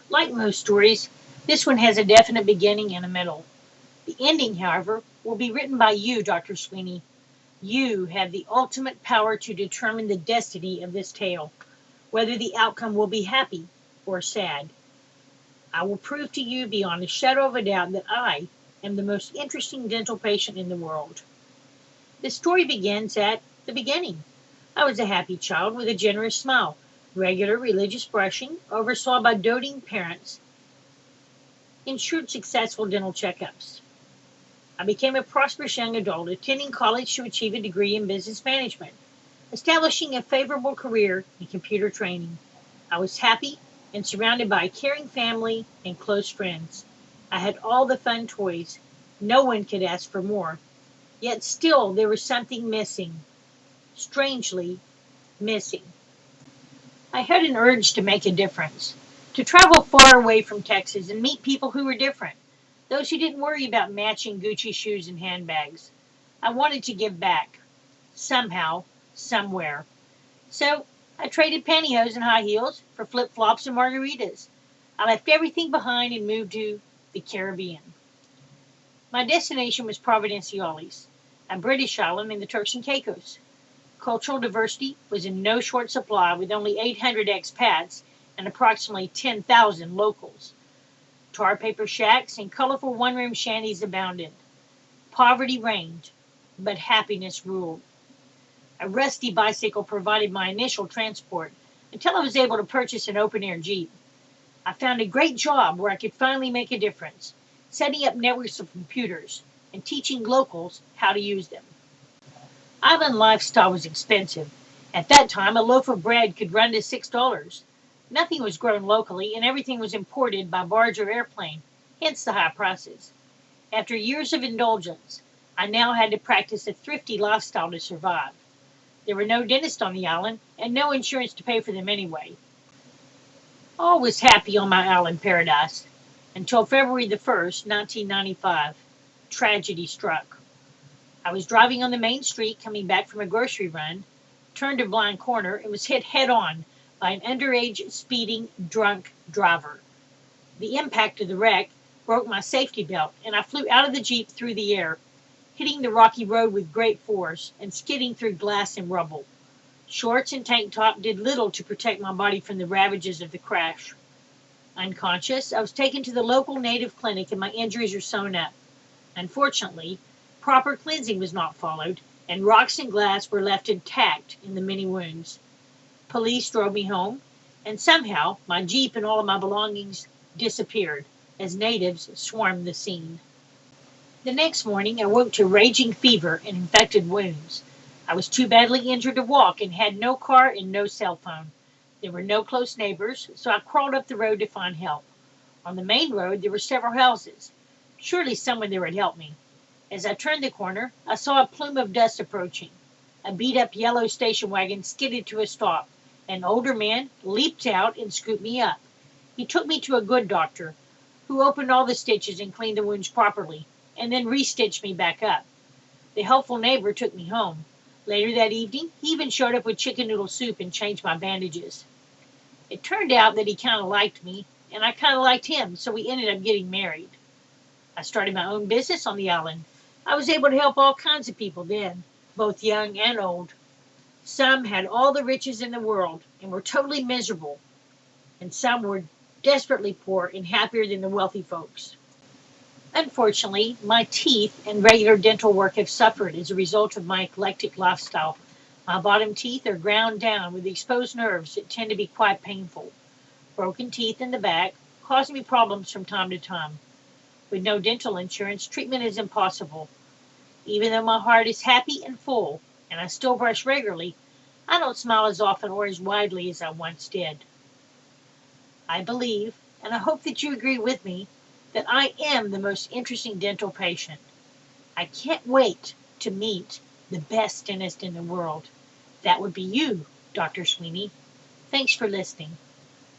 Like most stories, this one has a definite beginning and a middle. The ending, however, will be written by you, Dr. Sweeney. You have the ultimate power to determine the destiny of this tale, whether the outcome will be happy or sad. I will prove to you beyond a shadow of a doubt that I am the most interesting dental patient in the world. The story begins at the beginning. I was a happy child with a generous smile, regular religious brushing, oversaw by doting parents, ensured successful dental checkups. I became a prosperous young adult, attending college to achieve a degree in business management, establishing a favorable career in computer training. I was happy and surrounded by a caring family and close friends. I had all the fun toys. No one could ask for more. Yet still there was something missing. Strangely missing. I had an urge to make a difference, to travel far away from Texas and meet people who were different, those who didn't worry about matching Gucci shoes and handbags. I wanted to give back, somehow, somewhere. So I traded pantyhose and high heels for flip flops and margaritas. I left everything behind and moved to the Caribbean. My destination was Providenciales, a British island in the Turks and Caicos. Cultural diversity was in no short supply, with only 800 expats and approximately 10,000 locals. Tar paper shacks and colorful one-room shanties abounded. Poverty reigned, but happiness ruled. A rusty bicycle provided my initial transport until I was able to purchase an open-air Jeep. I found a great job where I could finally make a difference, setting up networks of computers and teaching locals how to use them. Island lifestyle was expensive. At that time, a loaf of bread could run to $6. Nothing was grown locally, and everything was imported by barge or airplane, hence the high prices. After years of indulgence, I now had to practice a thrifty lifestyle to survive. There were no dentists on the island, and no insurance to pay for them anyway. All was happy on my island paradise until February the 1st, 1995. Tragedy struck. I was driving on the main street coming back from a grocery run, turned a blind corner, and was hit head on by an underage speeding drunk driver. The impact of the wreck broke my safety belt, and I flew out of the Jeep through the air, hitting the rocky road with great force and skidding through glass and rubble. Shorts and tank top did little to protect my body from the ravages of the crash. Unconscious, I was taken to the local native clinic and my injuries were sewn up. Unfortunately, proper cleansing was not followed, and rocks and glass were left intact in the many wounds. Police drove me home, and somehow my Jeep and all of my belongings disappeared as natives swarmed the scene. The next morning, I woke to raging fever and infected wounds. I was too badly injured to walk and had no car and no cell phone. There were no close neighbors, so I crawled up the road to find help. On the main road, there were several houses. Surely someone there would help me. As I turned the corner, I saw a plume of dust approaching. A beat-up yellow station wagon skidded to a stop. An older man leaped out and scooped me up. He took me to a good doctor, who opened all the stitches and cleaned the wounds properly, and then re-stitched me back up. The helpful neighbor took me home. Later that evening, he even showed up with chicken noodle soup and changed my bandages. It turned out that he kind of liked me, and I kind of liked him, so we ended up getting married. I started my own business on the island. I was able to help all kinds of people then, both young and old. Some had all the riches in the world and were totally miserable, and some were desperately poor and happier than the wealthy folks. Unfortunately, my teeth and regular dental work have suffered as a result of my eclectic lifestyle. My bottom teeth are ground down with exposed nerves that tend to be quite painful. Broken teeth in the back cause me problems from time to time. With no dental insurance, treatment is impossible. Even though my heart is happy and full, and I still brush regularly, I don't smile as often or as widely as I once did. I believe, and I hope that you agree with me, that I am the most interesting dental patient. I can't wait to meet the best dentist in the world. That would be you, Dr. Sweeney. Thanks for listening.